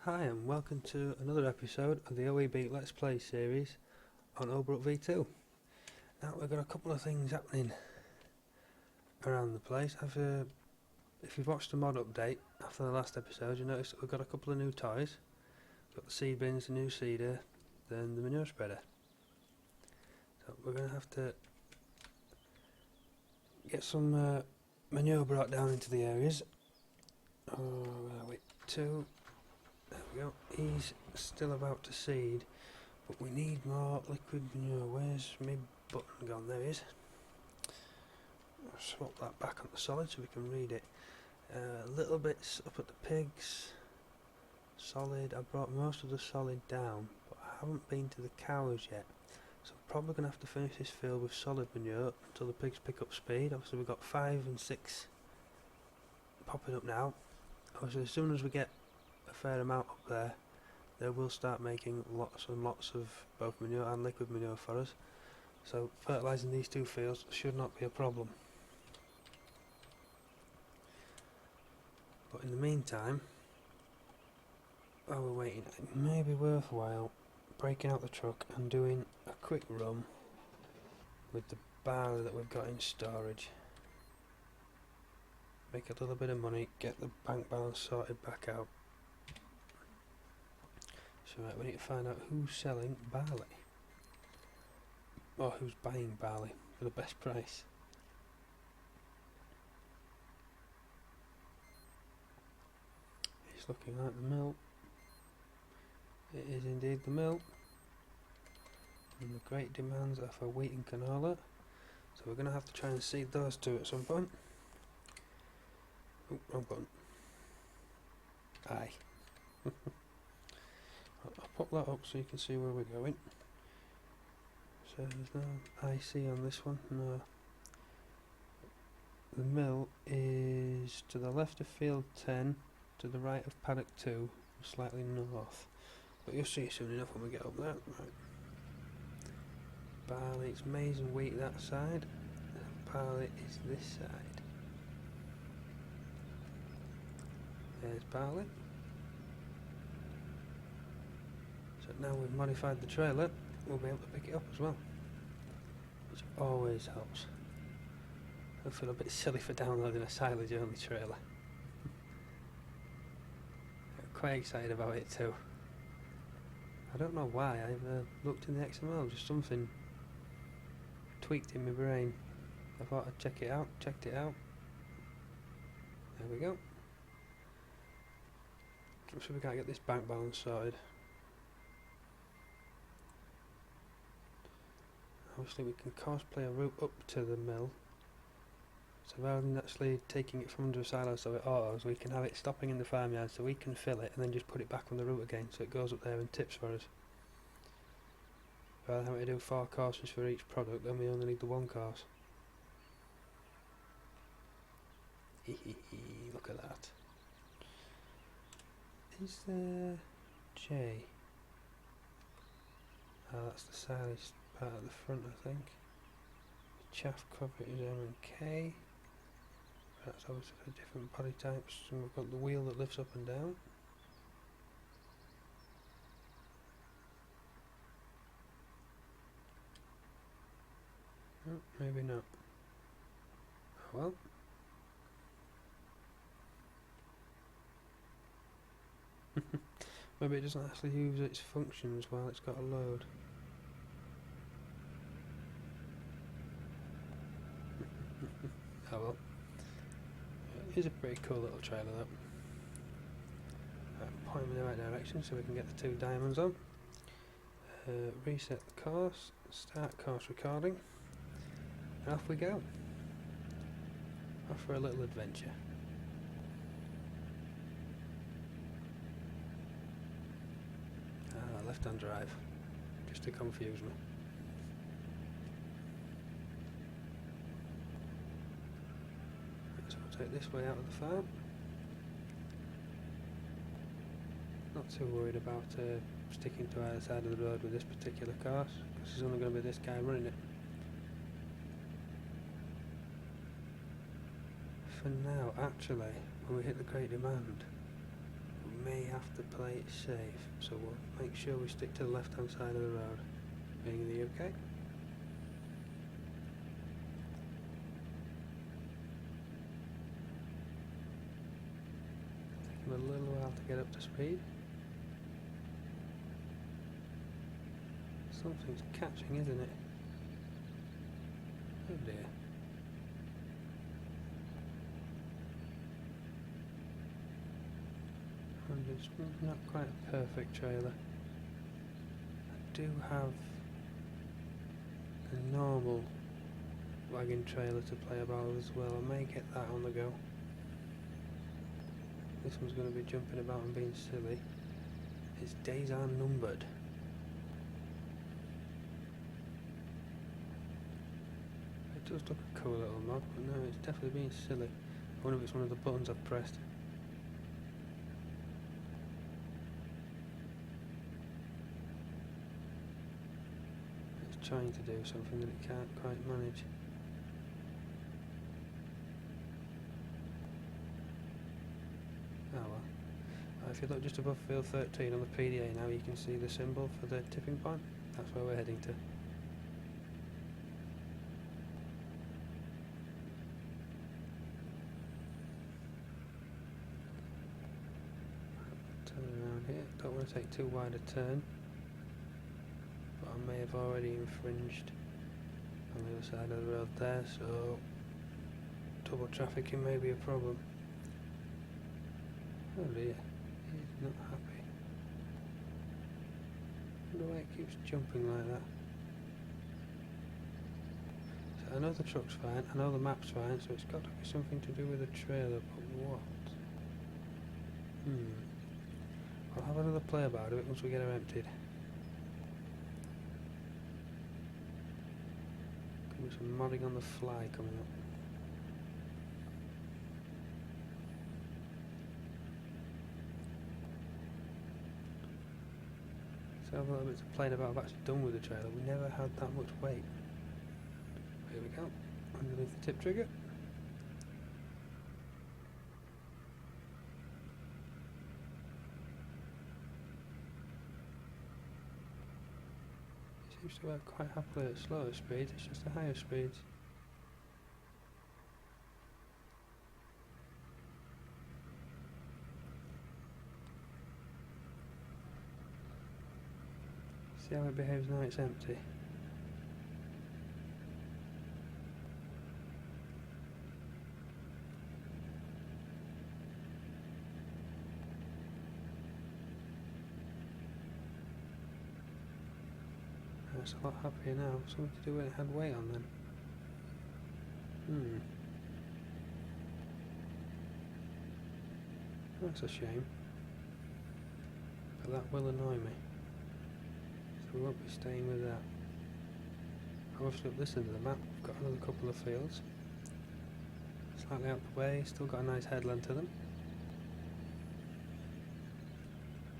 Hi and welcome to another episode of the OEB Let's Play series on Oldbrook V2. Now we've got a couple of things happening around the place. If you've watched the mod update after the last episode, you noticed that we've got a couple of new toys. We've got the seed bins, the new seeder, then the manure spreader. So we're going to have to get some manure brought down into the areas. Where are we? Two. There we go. He's still about to seed, but we need more liquid manure. Where's my button gone? There he is. I'll swap that back onto solid so we can read it. Little bits up at the pigs. Solid. I brought most of the solid down, but I haven't been to the cows yet. So I'm probably going to have to finish this field with solid manure until the pigs pick up speed. Obviously we've got 5 and 6 popping up now. Obviously as soon as we get a fair amount up there, they will start making lots and lots of both manure and liquid manure for us. So fertilising these two fields should not be a problem. But in the meantime, while we're waiting, it may be worthwhile breaking out the truck and doing a quick run with the barley that we've got in storage. Make a little bit of money, get the bank balance sorted back out. So right, we need to find out who's selling barley, or who's buying barley for the best price. It's looking like the mill. It is indeed the mill, and the great demands are for wheat and canola, so we're going to have to try and seed those two at some point. Oh, wrong button. Aye. I'll pop that up so you can see where we're going. So there's no IC on this one, no. The mill is to the left of field 10, to the right of paddock 2, slightly north. But you'll see soon enough when we get up there. Right. Barley, it's maize and wheat that side. Barley is this side. There's barley. So now we've modified the trailer, we'll be able to pick it up as well, which always helps. I feel a bit silly for downloading a silage only trailer. I'm quite excited about it too. I don't know why, I've looked in the XML, just something tweaked in my brain. I thought I'd check it out, checked it out. There we go. So we can't get this bank balance sorted. Obviously we can cosplay a route up to the mill, so rather than actually taking it from under a silo so it autos, we can have it stopping in the farmyard so we can fill it and then just put it back on the route again so it goes up there and tips for us. Rather than having to do 4 courses for each product, then we only need the 1 course. Look at that. Is there J? Oh, that's the silage part at the front, I think. The chaff cover is M and K. That's obviously for different body types. And we've got the wheel that lifts up and down. Oh, maybe not. Oh well. Maybe it doesn't actually use its functions while it's got a load. Oh well. It is a pretty cool little trailer though. Point in the right direction so we can get the 2 diamonds on. Reset the course, start course recording, and off we go. Off for a little adventure. Left-hand drive, just to confuse me. So we'll take this way out of the farm. Not too worried about sticking to either side of the road with this particular course, because there's only going to be this guy running it. For now, actually, when we hit the great demand, we may have have to play it safe, so we'll make sure we stick to the left hand side of the road. Being in the UK. Taking a little while to get up to speed. Something's catching, isn't it? Oh dear. And it's not quite a perfect trailer. I do have a normal wagon trailer to play about as well. I may get that on the go. This one's going to be jumping about and being silly. Its days are numbered. It does look a cool little mod, but no, it's definitely being silly. I wonder if it's one of the buttons I've pressed. It's trying to do something that it can't quite manage. Oh well. If you look just above field 13 on the PDA now, you can see the symbol for the tipping point. That's where we're heading to. Turn around here. Don't want to take too wide a turn, but I may have already infringed on the other side of the road there, so double trafficking may be a problem. Oh dear, he's not happy. I wonder why it keeps jumping like that. So I know the truck's fine, I know the map's fine, so it's got to be something to do with the trailer, but what? I'll have another play about it once we get her emptied. Could be some modding on the fly coming up. So I've a little bit to play about. I've actually done with the trailer. We never had that much weight. Here we go. Underneath the tip trigger. It seems to work quite happily at slower speeds. It's just the higher speeds. See how it behaves now it's empty. It's a lot happier now. Something to do when it had weight on then. That's a shame. But that will annoy me. So we won't be staying with that. I've obviously up this end of the map. We've got another couple of fields. Slightly out the way, still got a nice headland to them.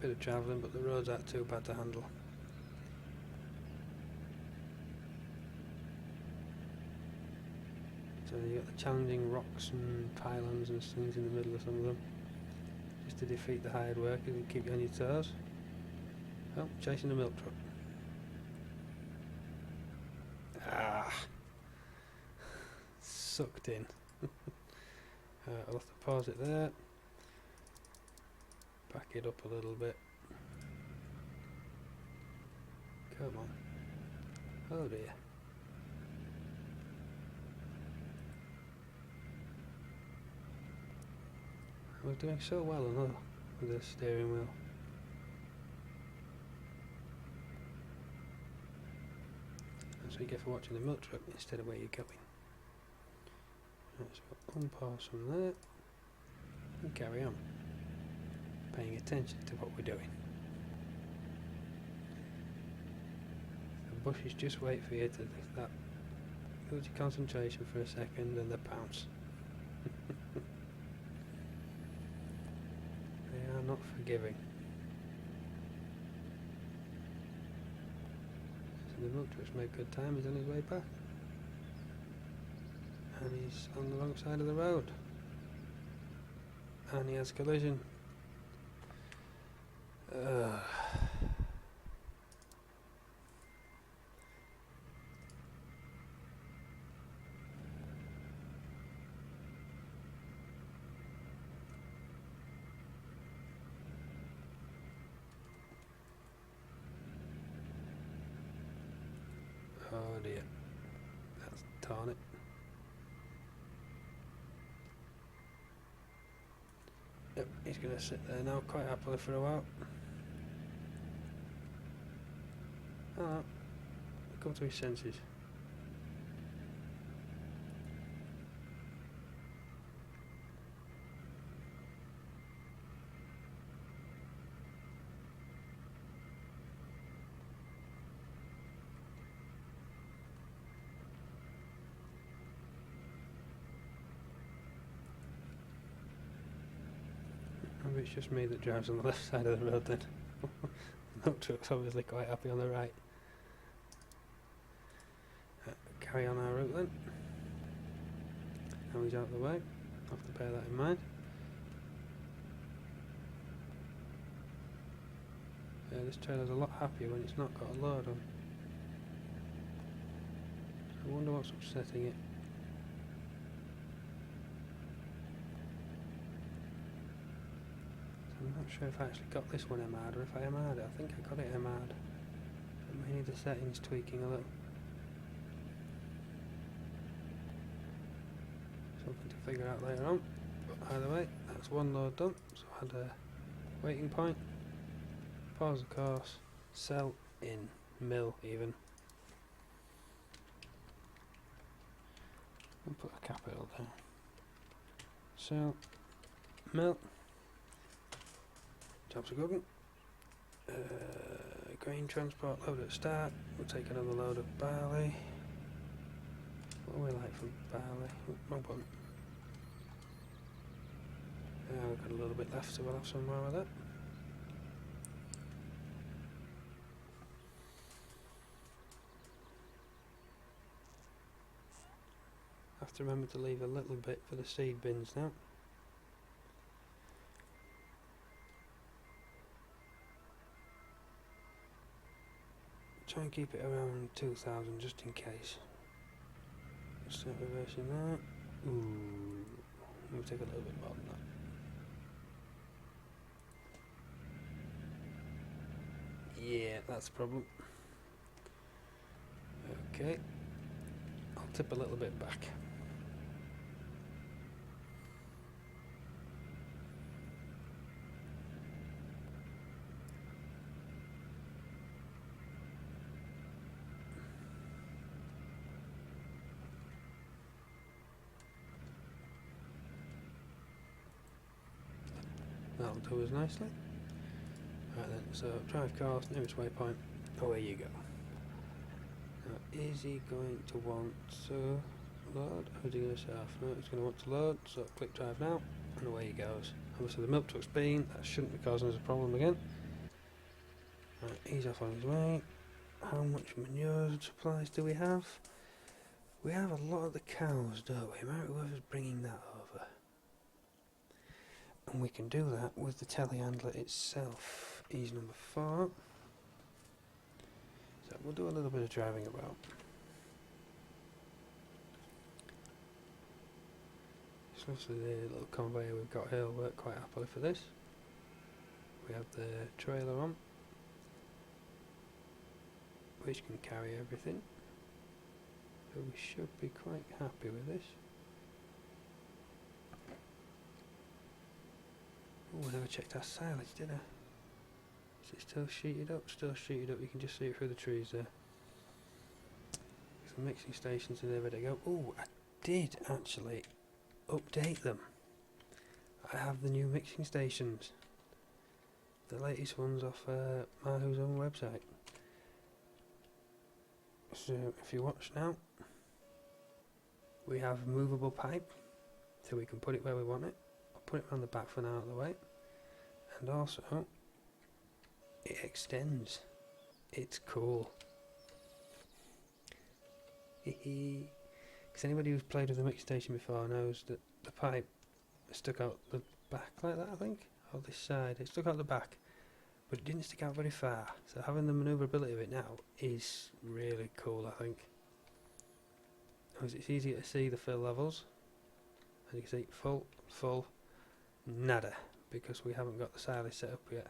Bit of travelling, but the roads aren't too bad to handle. So you've got the challenging rocks and pylons and things in the middle of some of them. Just to defeat the hired workers and keep you on your toes. Oh, chasing the milk truck. Ah! Sucked in. I'll have to pause it there. Back it up a little bit. Come on. Oh dear. I was doing so well on the steering wheel. That's what you get for watching the milk truck instead of where you're going. Right, so we'll unpause from there and carry on, paying attention to what we're doing. The bushes just wait for you to lift that, lose your concentration for a second and they pounce. They are not forgiving. So the milk truck's made good time, he's on his way back. And he's on the wrong side of the road. And he has collision. Oh dear, that's torn it. Yep, he's going to sit there now quite happily for a while. Oh, come to his senses. Maybe it's just me that drives on the left side of the road then. The truck's obviously quite happy on the right. Carry on our route then. Now he's out of the way. I'll have to bear that in mind. Yeah, this trailer's a lot happier when it's not got a load on. I wonder what's upsetting it. So I'm not sure if I actually got this one MR'd or if I MR'd it. I think I got it MR'd. I may need the settings tweaking a little. Something to figure out later on. But either way, that's one load done. So I had a waiting point. Pause the course. Sell in. Mill even. And put a capital there. Sell. Mill. Jobs are good. Grain transport load at start. We'll take another load of barley. What are we like for barley? Oh, wrong button. We've got a little bit left, so we'll have some more of that. Have to remember to leave a little bit for the seed bins now. Try and keep it around 2,000 just in case. Start reversing that. Ooh, we'll take a little bit more than that. Yeah, that's the problem. Okay, I'll tip a little bit back. That'll do us nicely. Right then, so drive course, nearest waypoint, away you go. Now, is he going to want to load, or is he going to say off? No, he's going to want to load, so click drive now, and away he goes. Obviously the milk truck's been, that shouldn't be causing us a problem again. Right, he's off on his way. How much manure supplies do we have? We have a lot of the cows, don't we? Might be worth us bringing that over. And we can do that with the telehandler itself. He's number 4. So we'll do a little bit of driving about. So obviously the little conveyor we've got here will work quite happily for this. We have the trailer on, which can carry everything. So we should be quite happy with this. Oh, I never checked our silage, did I? Is it still sheeted up? Still sheeted up, you can just see it through the trees there. Some mixing stations are ready to go. Oh, I did actually update them. I have the new mixing stations. The latest ones off Mahu's own website. So if you watch now, we have movable pipe, so we can put it where we want it. I'll put it around the back for now out of the way. And also, it extends. It's cool. Because anybody who's played with the mix station before knows that the pipe stuck out the back like that, I think, or this side. It stuck out the back, but it didn't stick out very far. So having the manoeuvrability of it now is really cool, I think. Because it's easier to see the fill levels. As you can see, full, full, nada, because we haven't got the silage set up yet.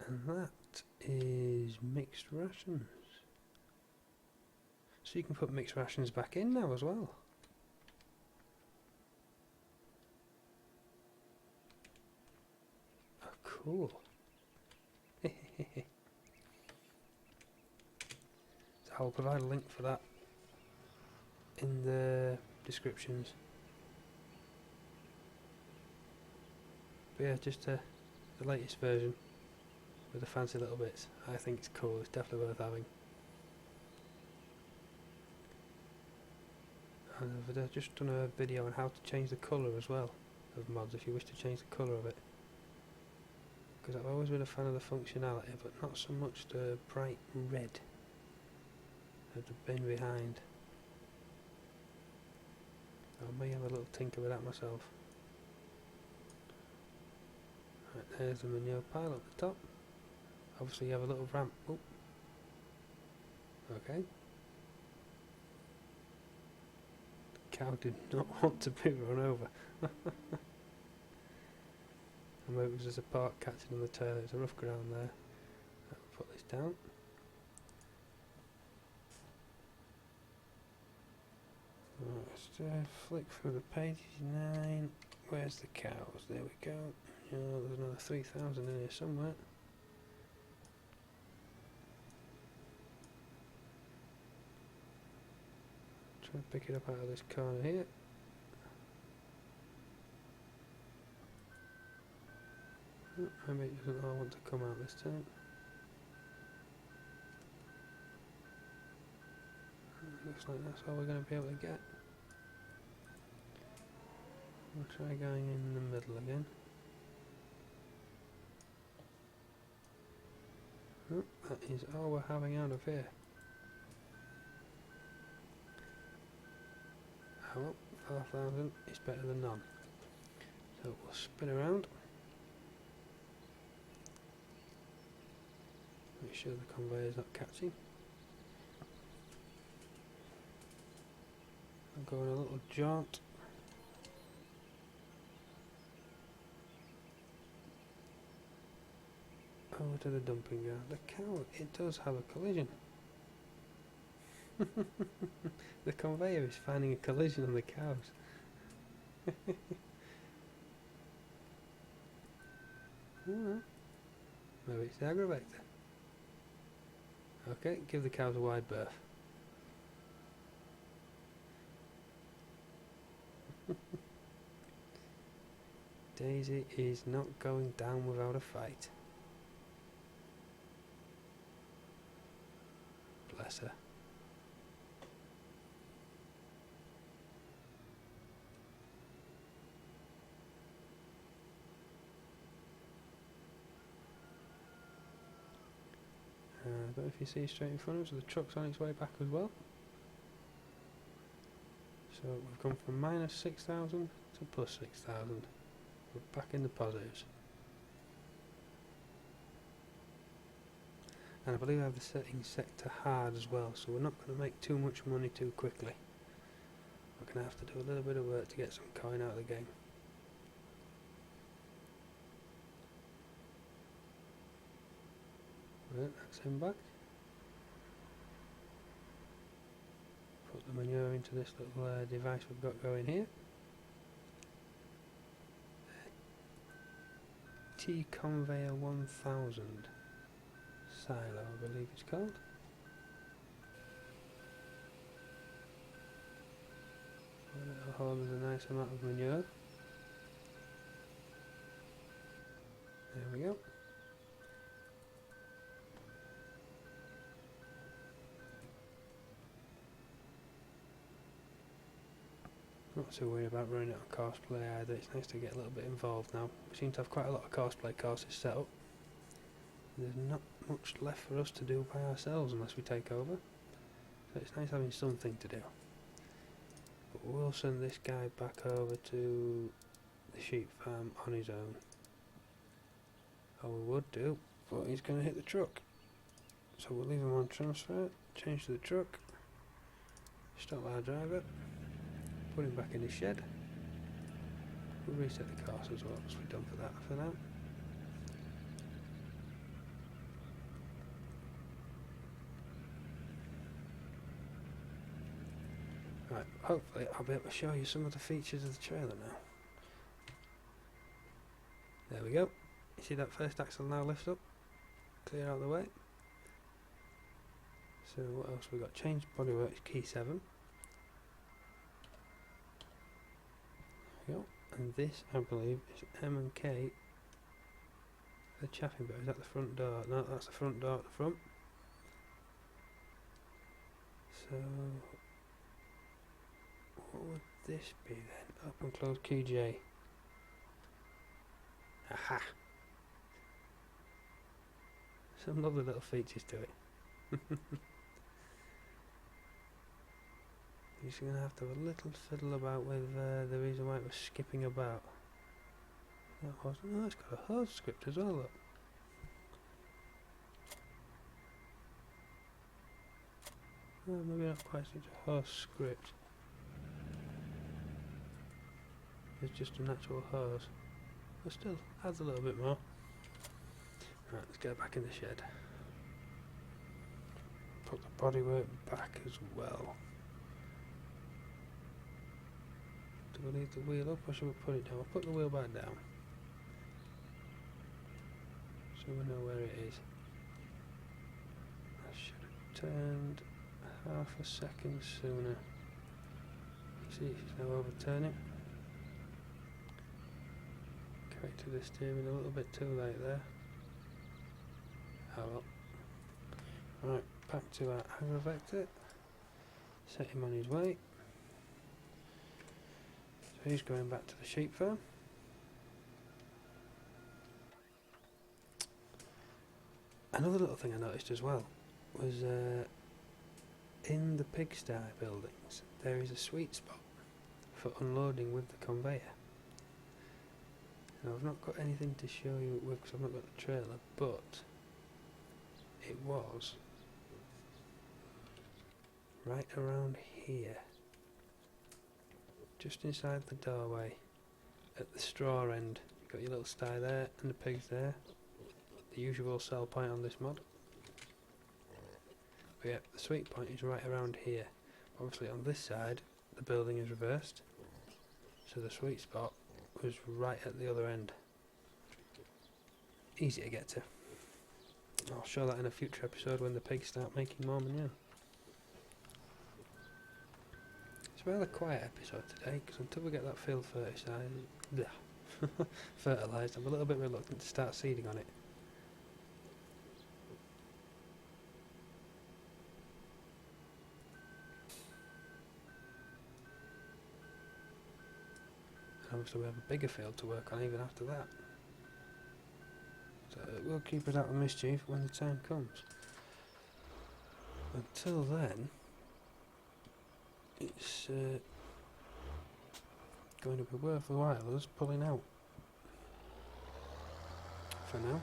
And that is mixed rations. So you can put mixed rations back in now as well. Oh, cool. So I'll provide a link for that in the descriptions. But yeah, just the latest version with the fancy little bits. I think it's cool, it's definitely worth having. And I've just done a video on how to change the colour as well of mods if you wish to change the colour of it. Because I've always been a fan of the functionality, but not so much the bright red of the bin behind. I may have a little tinker with that myself. Right, there's the manure pile at the top. Obviously you have a little ramp. Oh. Okay. The cow did not want to be run over. I maybe it was just a part catching on the tail. There's a rough ground there. I'll put this down. Let's flick through the pages. 9. Where's the cows? There we go. Oh, there's another 3,000 in here somewhere. Try and pick it up out of this corner here. Oh, maybe it doesn't all want to come out this time. Looks like that's all we're going to be able to get. We'll try going in the middle again. Oh, that is all we're having out of here. Oh well, 4,000 is better than none. So we'll spin around. Make sure the conveyor's not catching. I'll go on a little jaunt. Over to the dumping yard. The cow, it does have a collision. The conveyor is finding a collision on the cows. Maybe it's the aggravator. Okay, give the cows a wide berth. Daisy is not going down without a fight. Bless her. I don't know if you see straight in front of us, the truck's on its way back as well. So we've gone from minus 6,000 to plus 6,000. We're back in the positives. And I believe I have the settings set to hard as well, so we're not going to make too much money too quickly. We're going to have to do a little bit of work to get some coin out of the game. Right, that's him back. Put the manure into this little device we've got going here. T-Conveyor 1000 silo, I believe it's called. It'll hold us a nice amount of manure. There we go. Not too worried about running out of cosplay either. It's nice to get a little bit involved now. We seem to have quite a lot of cosplay courses set up. There's not much left for us to do by ourselves unless we take over. So it's nice having something to do. But we'll send this guy back over to the sheep farm on his own. Oh, we would do, but he's going to hit the truck. So we'll leave him on transfer, change to the truck, stop our driver. Put him back in his shed. We'll reset the course as well, so we're done for that for now. Right, hopefully I'll be able to show you some of the features of the trailer now. There we go. You see that first axle now lifts up, clear out of the way. So what else we got? Change bodywork, key 7. There we go. And this, I believe, is M and K. The chaffing bit, is that the front door? No, that's the front door at the front. So what would this be then? Open close QJ. Aha! Some lovely little features to it. You're just going to have to have a little fiddle about with the reason why it was skipping about. That was, oh, it's got a hose script as well, look. Oh, maybe not quite such a hose script. It's just a natural hose. But still, adds a little bit more. Right, let's get back in the shed. Put the bodywork back as well. Do we leave the wheel up or should we put it down? I'll put the wheel back down. So we know where it is. I should have turned half a second sooner. See, it's now overturning. Corrected the steering a little bit too late there. Oh well. Right, back to our agravector. Set him on his way. So he's going back to the sheep farm. Another little thing I noticed as well was in the pigsty buildings there is a sweet spot for unloading with the conveyor. Now I've not got anything to show you with because I've not got the trailer, but it was right around here, just inside the doorway at the straw end. You've got your little sty there and the pigs there, the usual sell point on this mod. But yeah, the sweet point is right around here. Obviously on this side the building is reversed, so the sweet spot was right at the other end. Easy to get to. I'll show that in a future episode when the pigs start making more manure. It's a rather quiet episode today because until we get that field fertilised, I'm a little bit reluctant to start seeding on it. Obviously we have a bigger field to work on even after that. So we'll keep it out of mischief when the time comes. Until then, it's going to be worth a while us pulling out. For now,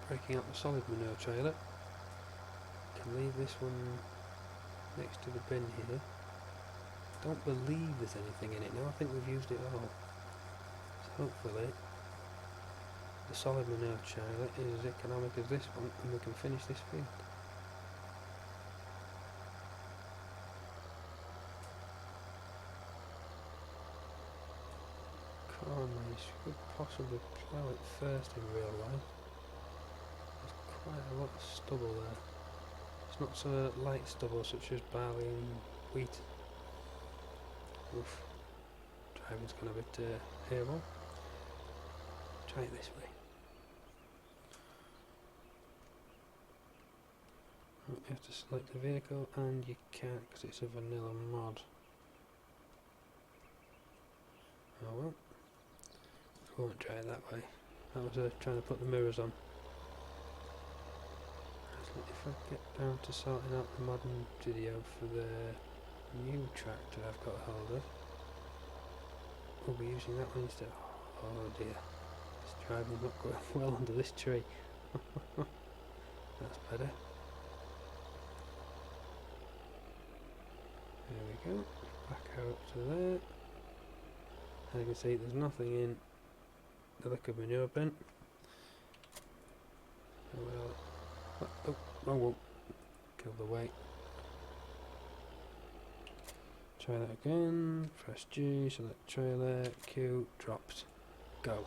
breaking out the solid manure trailer. Can leave this one next to the bin here. Don't believe there's anything in it now. I think we've used it all. So hopefully the solid manure trailer is as economic as this one and we can finish this field. Corn maze could possibly plough it first in real life. There's quite a lot of stubble there. It's not so light stubble such as barley and wheat. Oof. Driving's gone a bit hairball. Try it this way. You have to select the vehicle and you can't because it's a vanilla mod. Oh well. I won't try it that way. I was trying to put the mirrors on. If I get down to sorting out the modern video for the new tractor I've got hold of, we'll be using that one instead. Oh dear, this driving's not going well under this tree. That's better. There we go, back out to there. As you can see there's nothing in the liquid manure bin. So we'll, oh, wrong one, kill the weight. Try that again. Press G, select trailer, Q, dropped. Go.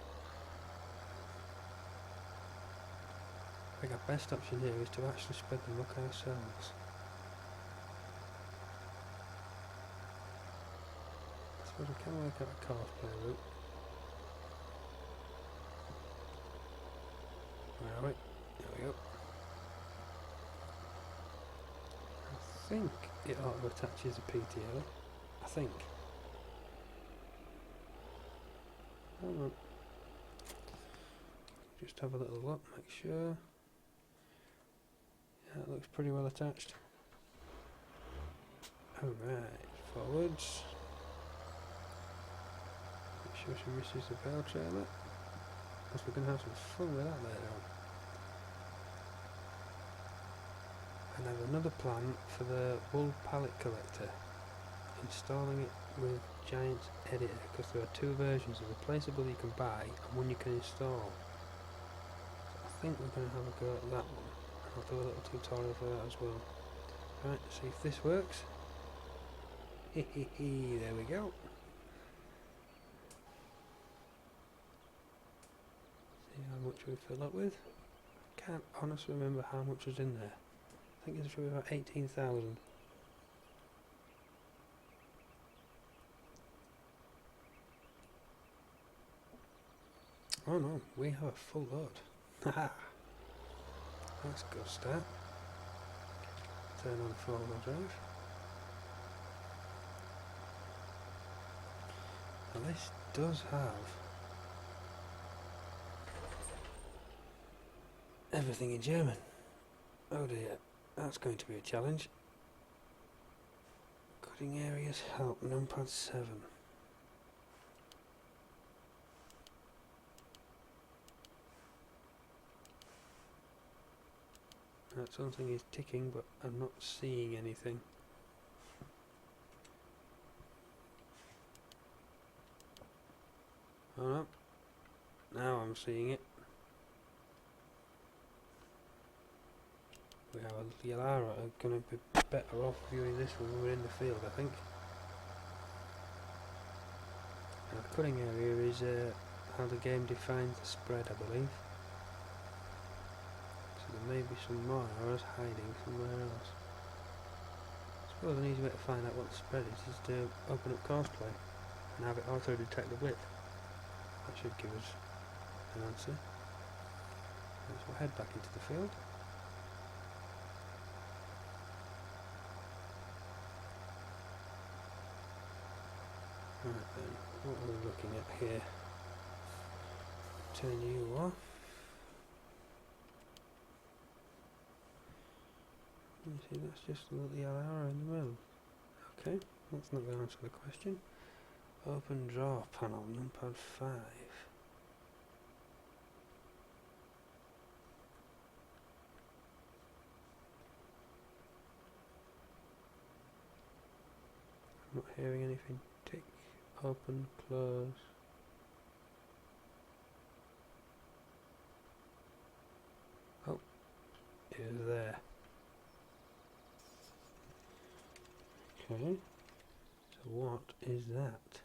I think our best option here is to actually spread the muck ourselves. I suppose we can work out a cosplay route. Where are we? There we go. I think it auto attaches the PTO. I think. Hold on. Just have a little look, make sure. Yeah, it looks pretty well attached. Alright, forwards. Make sure she misses the bell trailer. Because we're going to have some fun with that later on. And I have another plan for the wool pallet collector. Installing it with Giant's Editor, because there are two versions, a replaceable you can buy and one you can install. So I think we're going to have a go at that one. I'll do a little tutorial for that as well. Right, see if this works. Hehehe, there we go. See how much we fill up with. Can't honestly remember how much was in there. I think it's about 18,000. Oh no, we have a full load. Haha. That's a good start. Turn on 4-wheel drive. Now this does have everything in German. Oh dear, that's going to be a challenge. Cutting areas help, numpad 7. That something is ticking, but I'm not seeing anything. Oh no, now I'm seeing it. We have a Yalara are going to be better off viewing this when we're in the field, I think. Now the cutting area is how the game defines the spread, I believe. So there may be some more arrows hiding somewhere else. I suppose an easy way to find out what the spread is to open up cosplay and have it auto detect the width. That should give us an answer. So we'll head back into the field. Right then, what are we looking at here? Turn you off. You see, that's just a little arrow in the middle. Okay, that's not going to answer the question. Open draw panel, numpad 5. I'm not hearing anything tick. Open, close. Oh, it is there. Okay, so what is that?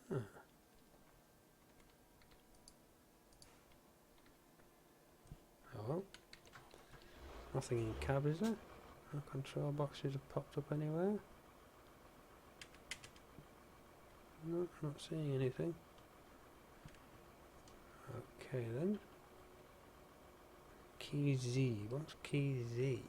Huh. Oh well. Nothing in cab, is there? No control boxes have popped up anywhere. No, not seeing anything. Okay then. Key Z. What's key Z?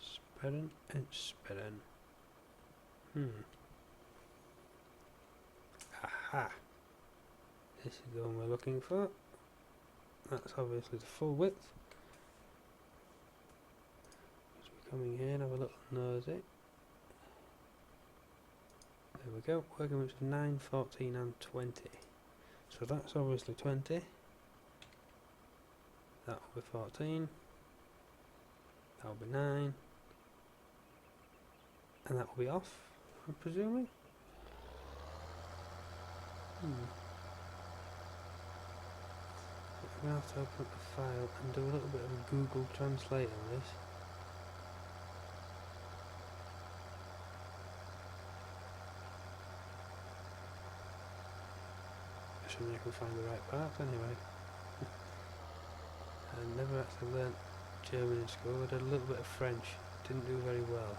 Spreading and spreading. Aha! This is the one we're looking for. That's obviously the full width. As we come in here and have a little nosy. There we go, working with 9, 14 and 20. So that's obviously 20. That will be 14. That'll be 9. And that will be off, I'm presuming. I'm going to have to open up the file and do a little bit of a Google Translate on this. Assuming I can find the right parts anyway. I never actually learnt German in school. I did a little bit of French. Didn't do very well.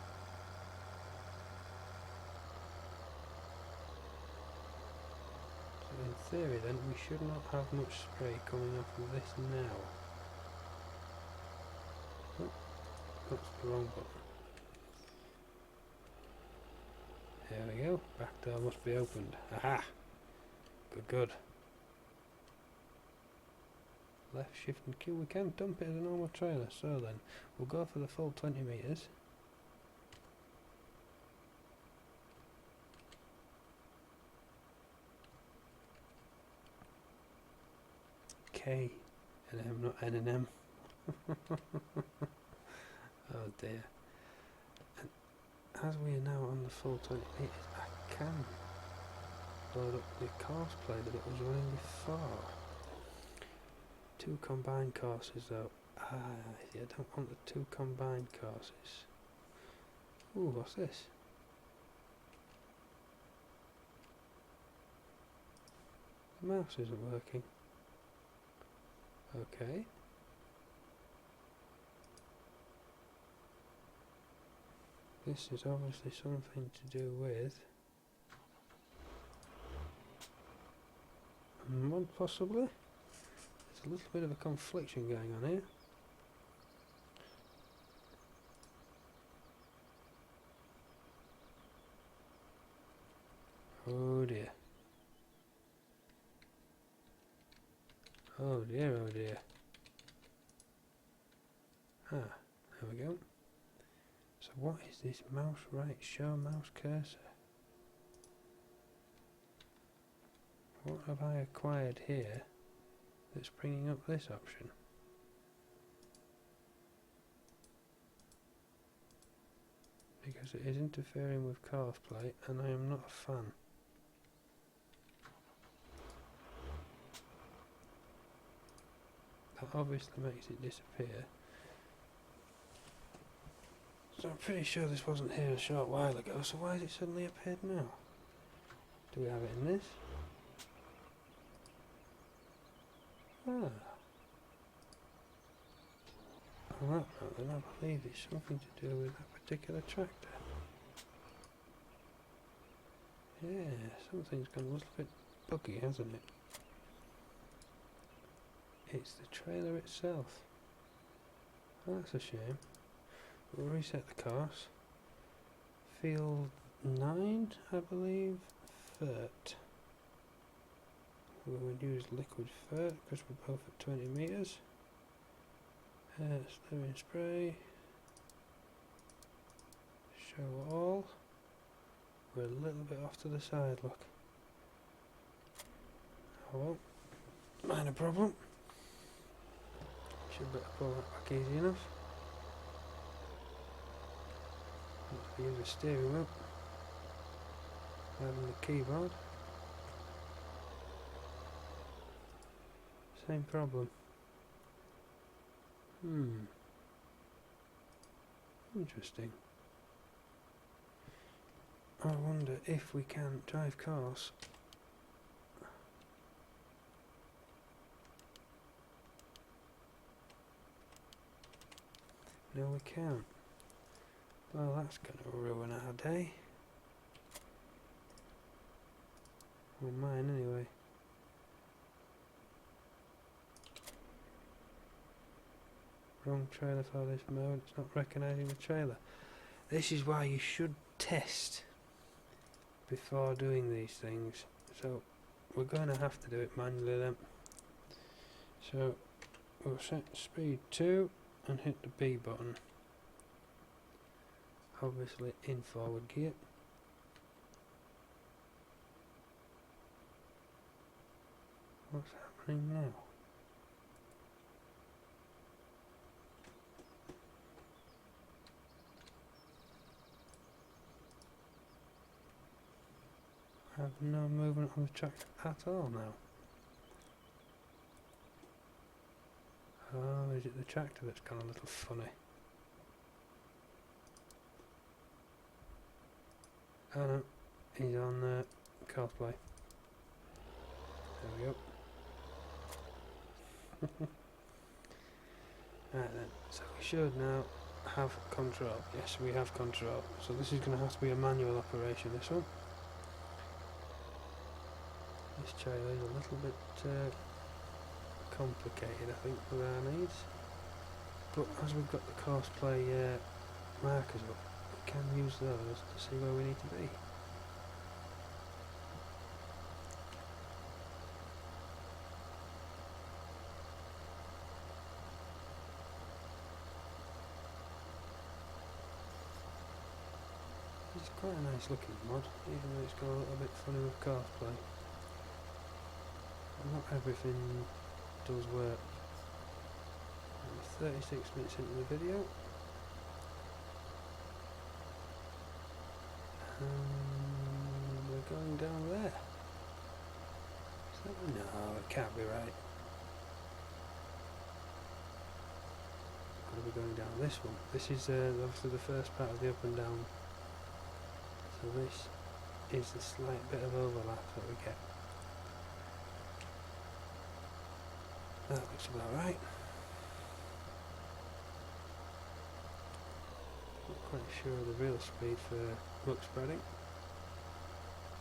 So in theory then, we should not have much spray coming off of this now. Oh, that's the wrong button. There we go. Back door must be opened. Aha! Good, good. Left shift and Q. We can dump it as a normal trailer. So then, we'll go for the full 20 metres. K and M, not N and M. Oh dear. And as we are now on the full 20 metres, I can load up the course play that it was running before. 2 combined courses though. I don't want the 2 combined courses. Ooh, what's this? The mouse isn't working. Okay. This is obviously something to do with a mod, possibly. There's a little bit of a confliction going on here. Oh dear. Oh dear, oh dear. Ah, there we go. So what is this mouse right? Show mouse cursor. What have I acquired here that's bringing up this option? Because it is interfering with course play and I am not a fan. That obviously makes it disappear. So I'm pretty sure this wasn't here a short while ago, so why has it suddenly appeared now? Do we have it in this? Ah. On that note then, I believe it's something to do with that particular tractor. Yeah, something's gone a little bit buggy, hasn't it? It's the trailer itself. Oh, that's a shame. We'll reset the course. Field 9, I believe. Fert. We would use liquid fert because we're both at 20 metres. Slurring spray. Show all. We're a little bit off to the side, look. Oh well. Minor problem. Should be able to pull that back easy enough. Let's use the steering wheel rather than the keyboard. Same problem. Interesting. I wonder if we can drive cars. No, we can't. Well, that's going to ruin our day. Well, mine anyway. Wrong trailer for this mode. It's not recognising the trailer. This is why you should test before doing these things. So we're going to have to do it manually then. So we'll set speed 2 and hit the B button. Obviously in forward gear. What's happening now? I have no movement on the tractor at all now. Oh, is it the tractor that's gone a little funny? Oh no, he's on cosplay. There we go. Right then, so we should now have control. Yes, we have control. So this is going to have to be a manual operation, this one. This trailer is a little bit complicated, I think, with our needs. But as we've got the cosplay markers up, we can use those to see where we need to be. It's quite a nice looking mod, even though it's got a little bit funny with cosplay. Not everything does work. I'm 36 minutes into the video. And we're going down there. No, it can't be right. Gotta be going down this one. This is obviously the first part of the up and down. So this is the slight bit of overlap that we get. That looks about right. Not quite sure of the real speed for muck spreading.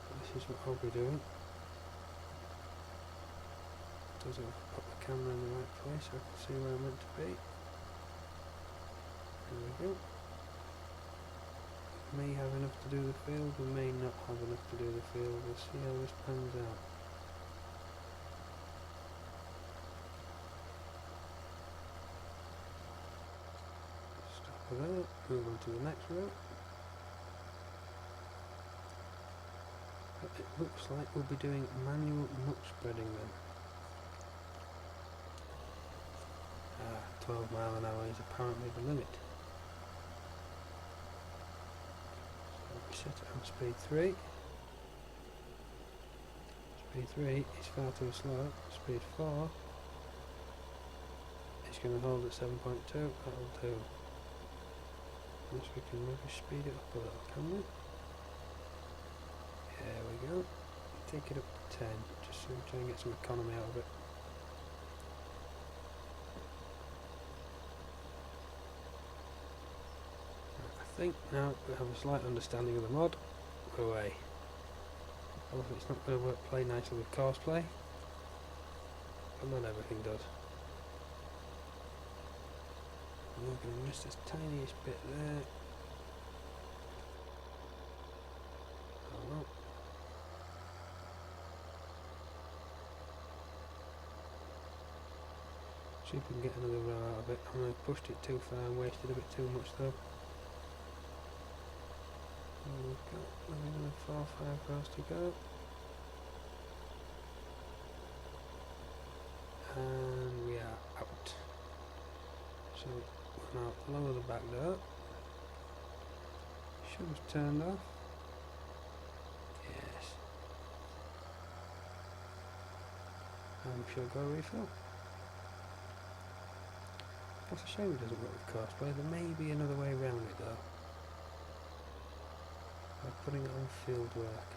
But this is what I'll be doing. Does it put the camera in the right place so I can see where I'm meant to be. There we go. May have enough to do the field, we may not have enough to do the field. We'll see how this pans out. Stop with that, move on to the next row. But it looks like we'll be doing manual muck spreading then. 12 mile an hour is apparently the limit. Set it on speed 3. Speed 3 is far too slow. Speed 4 is going to hold at 7.2. That'll do. Unless we can maybe speed it up a little, can we? There we go. Take it up to 10, just so we try and get some economy out of it. I think now we have a slight understanding of the mod, we're away. Obviously it's not going to play nicely with cosplay, but not everything does. We're going to miss this tiniest bit there. Oh well. See if we can get another row out of it. I mean, I pushed it too far and wasted a bit too much though. We've got another 4 or 5 rows to go. And we are out. So we'll now lower the back door. Should have turned off. Yes. And we shall go refill. That's a shame it doesn't work with cosplay. There may be another way around it though. By putting it on field work.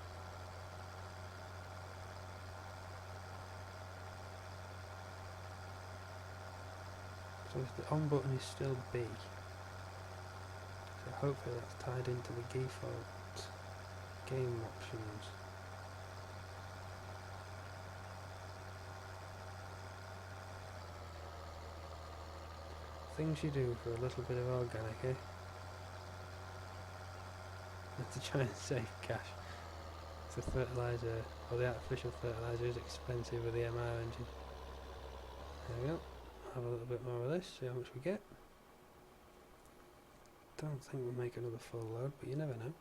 So the on button is still B. So hopefully that's tied into the default game options. Things you do for a little bit of organic, eh? To try and save cash. The fertiliser, or the artificial fertiliser, is expensive with the MR engine. There we go. Have a little bit more of this, see how much we get. Don't think we'll make another full load, but you never know.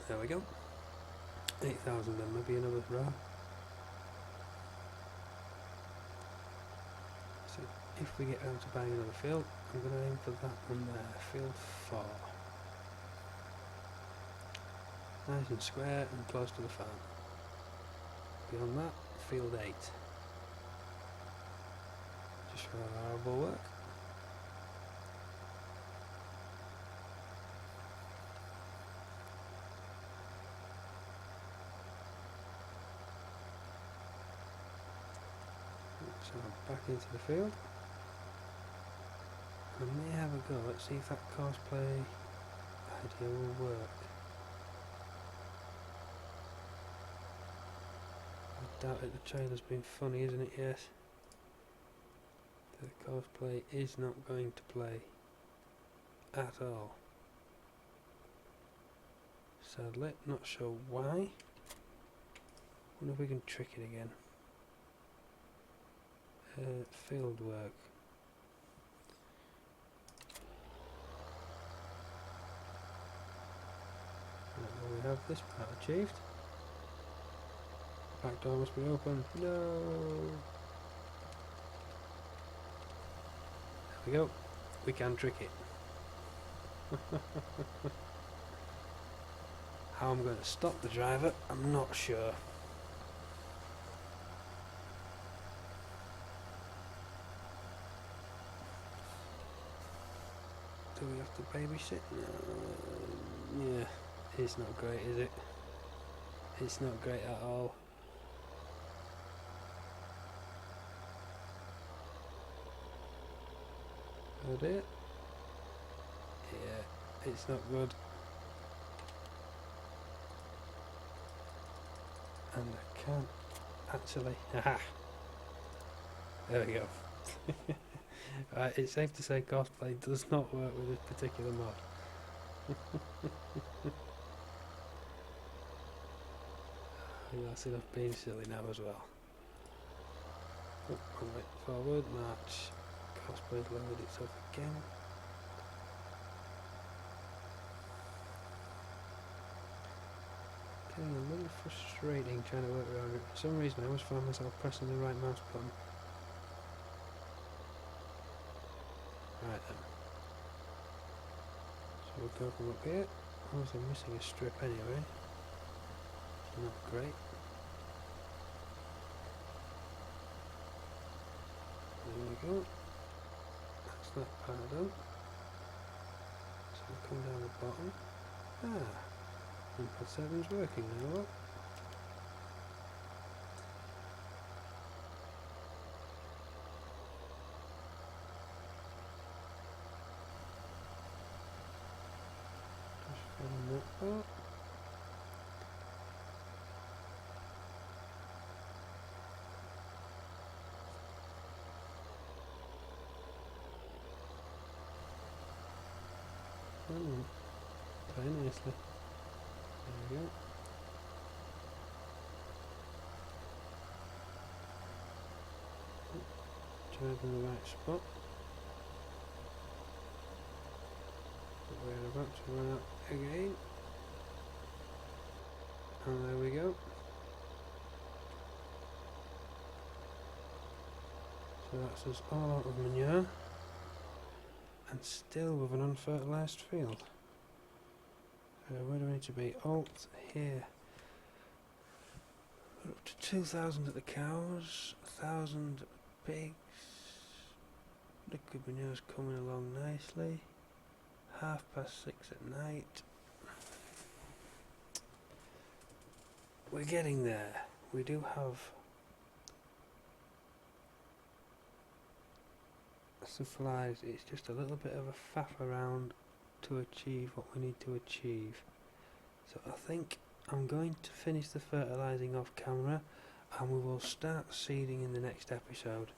There we go. 8,000 then, maybe another row. So if we get around to buying another field, I'm going to aim for that one there, field 4. Nice and square and close to the farm. Beyond that, field 8. Just for reliable work. So back into the field. I may have a go. Let's see if that cosplay idea will work. I doubt it. The trailer's been funny, isn't it? Yes. The cosplay is not going to play at all. Sadly, not sure why. Wonder if we can trick it again. Field work. We have this part achieved. Back door must be open. No. There we go. We can trick it. How I'm going to stop the driver, I'm not sure. Do we have to babysit? No. Yeah, it's not great, is it? It's not great at all. Oh dear. Yeah, it's not good. And I can't actually. Haha! There we go. Right, it's safe to say cosplay does not work with this particular mod. That's enough being silly now as well. Oh, right, forward, march. Cosplay's lowered itself again. Getting a little frustrating trying to work around it. For some reason I always find myself pressing the right mouse button. Right then. So we'll go from up here. Also missing a strip anyway. Not great. There we go. That's that part done. So we'll come down the bottom. Ah, input 7's working now. Look. Just filling that part. Very nicely. There we go. Drive in the right spot. But we're about to run out again. And there we go. So that's us all out of manure. And still with an unfertilised field. Where do we need to be? Alt here. We're up to 2,000 at the cows, 1,000 at the pigs. Liquid manure's coming along nicely. 6:30 at night. We're getting there. We do have some flies. It's just a little bit of a faff around to achieve what we need to achieve. So I think I'm going to finish the fertilising off camera and we will start seeding in the next episode.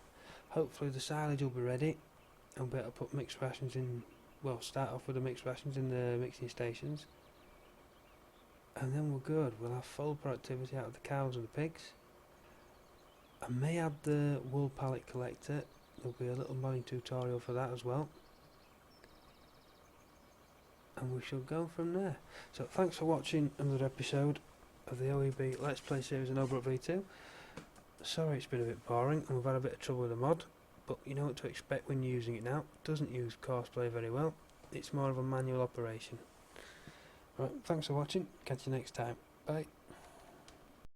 Hopefully the silage will be ready and be able to put mixed rations in, well, start off with the mixed rations in the mixing stations, and then we're good. We'll have full productivity out of the cows and the pigs. I may add the wool pallet collector. There'll be a little modding tutorial for that as well. And we shall go from there. So thanks for watching another episode of the OEB Let's Play series in Oldbrook V2. Sorry it's been a bit boring and we've had a bit of trouble with the mod, but you know what to expect when using it now. It doesn't use courseplay very well. It's more of a manual operation. Right, thanks for watching. Catch you next time. Bye.